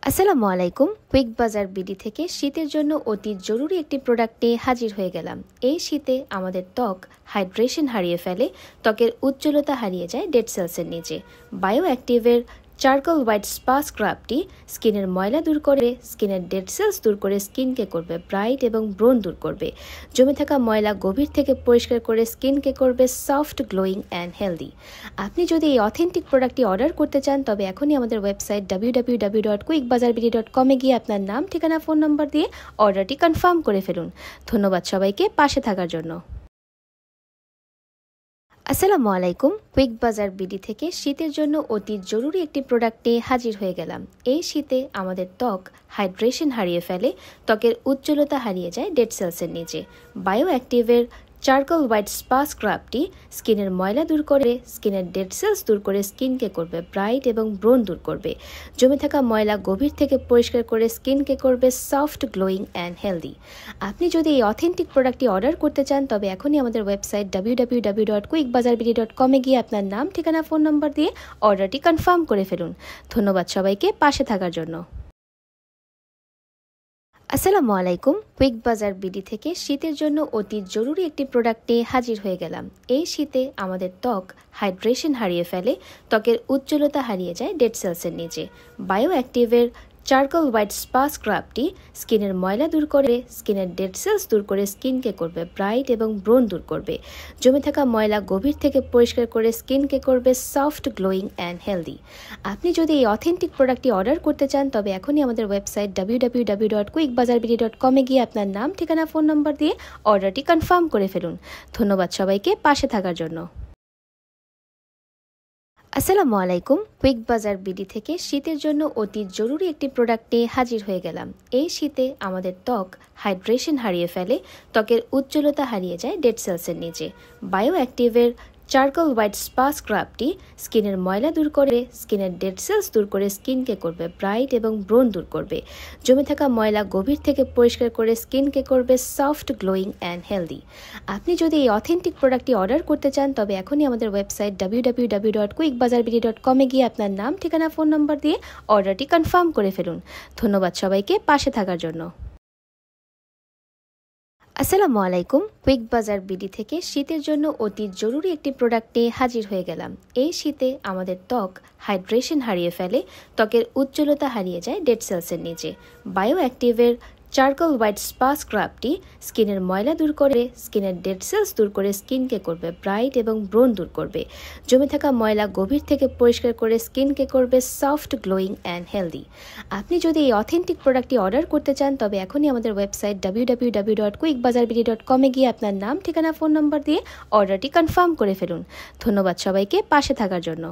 আসসালামু আলাইকুম। কুইক বাজার বিডি থেকে শীতের জন্য অতি জরুরি একটি প্রোডাক্ট নিয়ে হাজির হয়ে গেলাম। এই শীতে আমাদের ত্বক হাইড্রেশন হারিয়ে ফেলে, ত্বকের উজ্জ্বলতা হারিয়ে যায় ডেড সেলসের নিচে। বায়ো অ্যাক্টিভের চারকোল হোয়াইট স্পা স্ক্রাবটি স্কিনের ময়লা দূর করে, স্কিনের ডেড সেলস দূর করে স্কিনকে করবে ব্রাইট এবং ব্রণ দূর করবে। জমে থাকা ময়লা গভীর থেকে পরিষ্কার করে স্কিনকে করবে সফট, গ্লোয়িং অ্যান্ড হেলদি। আপনি যদি এই অথেন্টিক প্রোডাক্টটি অর্ডার করতে চান তবে এখনই আমাদের ওয়েবসাইট www.quickbazarbidi.com গিয়ে আপনার নাম, ঠিকানা, ফোন নম্বর দিয়ে অর্ডারটি কনফার্ম করে ফেলুন। ধন্যবাদ সবাইকে পাশে থাকার জন্য। আসসালামু আলাইকুম। কুইক বাজার বিডি থেকে শীতের জন্য অতি জরুরি একটি প্রোডাক্ট নিয়ে হাজির হয়ে গেলাম। এই শীতে আমাদের ত্বক হাইড্রেশন হারিয়ে ফেলে, ত্বকের উজ্জ্বলতা হারিয়ে যায় ডেড সেলসের নিচে। বায়ো অ্যাক্টিভের চারকোল হোয়াইট স্পা স্ক্রাবটি স্কিনের ময়লা দূর করে, স্কিনের ডেড সেলস দূর করে স্কিনকে করবে ব্রাইট এবং ব্রণ দূর করবে। জমে থাকা ময়লা গভীর থেকে পরিষ্কার করে স্কিনকে করবে সফট, গ্লোয়িং অ্যান্ড হেলদি। আপনি যদি এই অথেন্টিক প্রোডাক্টটি অর্ডার করতে চান তবে এখনই আমাদের ওয়েবসাইট www.quickbazarbidi.com গিয়ে আপনার নাম, ঠিকানা, ফোন নম্বর দিয়ে অর্ডারটি কনফার্ম করে ফেলুন। ধন্যবাদ সবাইকে পাশে থাকার জন্য। আসসালামু আলাইকুম। কুইক বাজার বিডি থেকে শীতের জন্য অতি জরুরি একটি প্রোডাক্ট নিয়ে হাজির হয়ে গেলাম। এই শীতে আমাদের ত্বক হাইড্রেশন হারিয়ে ফেলে, ত্বকের উজ্জ্বলতা হারিয়ে যায় ডেড সেলসের নিচে। বায়ো অ্যাক্টিভের চারকোল হোয়াইট স্পা স্ক্রাবটি স্কিনের ময়লা দূর করে, স্কিনের ডেড সেলস দূর করে স্কিনকে করবে ব্রাইট এবং ব্রণ দূর করবে। জমে থাকা ময়লা গভীর থেকে পরিষ্কার করে স্কিনকে করবে সফট, গ্লোয়িং অ্যান্ড হেলদি। আপনি যদি এই অথেন্টিক প্রোডাক্টটি অর্ডার করতে চান তবে এখনই আমাদের ওয়েবসাইট www.quickbazarbidi.com গিয়ে আপনার নাম, ঠিকানা, ফোন নম্বর দিয়ে অর্ডারটি কনফার্ম করে ফেলুন। ধন্যবাদ সবাইকে পাশে থাকার জন্য। আসসালামু আলাইকুম। কুইক বাজার বিডি থেকে শীতের জন্য অতি জরুরি একটি প্রোডাক্ট নিয়ে হাজির হয়ে গেলাম। এই শীতে আমাদের ত্বক হাইড্রেশন হারিয়ে ফেলে, ত্বকের উজ্জ্বলতা হারিয়ে যায় ডেড সেলসের নিচে। বায়ো অ্যাক্টিভের চারকোল হোয়াইট স্পা স্ক্রাবটি স্কিনের ময়লা দূর করে, স্কিনের ডেড সেলস দূর করে স্কিনকে করবে ব্রাইট এবং ব্রণ দূর করবে। জমে থাকা ময়লা গভীর থেকে পরিষ্কার করে স্কিনকে করবে সফট, গ্লোয়িং অ্যান্ড হেলদি। আপনি যদি এই অথেন্টিক প্রোডাক্টটি অর্ডার করতে চান তবে এখনই আমাদের ওয়েবসাইট www.quickbazarbidi.com গিয়ে আপনার নাম, ঠিকানা, ফোন নম্বর দিয়ে অর্ডারটি কনফার্ম করে ফেলুন। ধন্যবাদ সবাইকে পাশে থাকার জন্য। আসসালামু আলাইকুম। কুইক বাজার বিডি থেকে শীতের জন্য অতি জরুরি একটি প্রোডাক্ট নিয়ে হাজির হয়ে গেলাম। এই শীতে আমাদের ত্বক হাইড্রেশন হারিয়ে ফেলে, ত্বকের উজ্জ্বলতা হারিয়ে যায় ডেড সেলসের নিচে। বায়ো অ্যাক্টিভের চারকোল হোয়াইট স্পা স্ক্রাবটি স্কিনের ময়লা দূর করে, স্কিনের ডেড সেলস দূর করে স্কিনকে করবে ব্রাইট এবং ব্রণ দূর করবে। জমে থাকা ময়লা গভীর থেকে পরিষ্কার করে স্কিনকে করবে সফট, গ্লোয়িং অ্যান্ড হেলদি। আপনি যদি এই অথেন্টিক প্রোডাক্টটি অর্ডার করতে চান তবে এখনই আমাদের ওয়েবসাইট www.quickbazarbidi.com গিয়ে আপনার নাম, ঠিকানা, ফোন নম্বর দিয়ে অর্ডারটি কনফার্ম করে ফেলুন। ধন্যবাদ সবাইকে পাশে থাকার জন্য।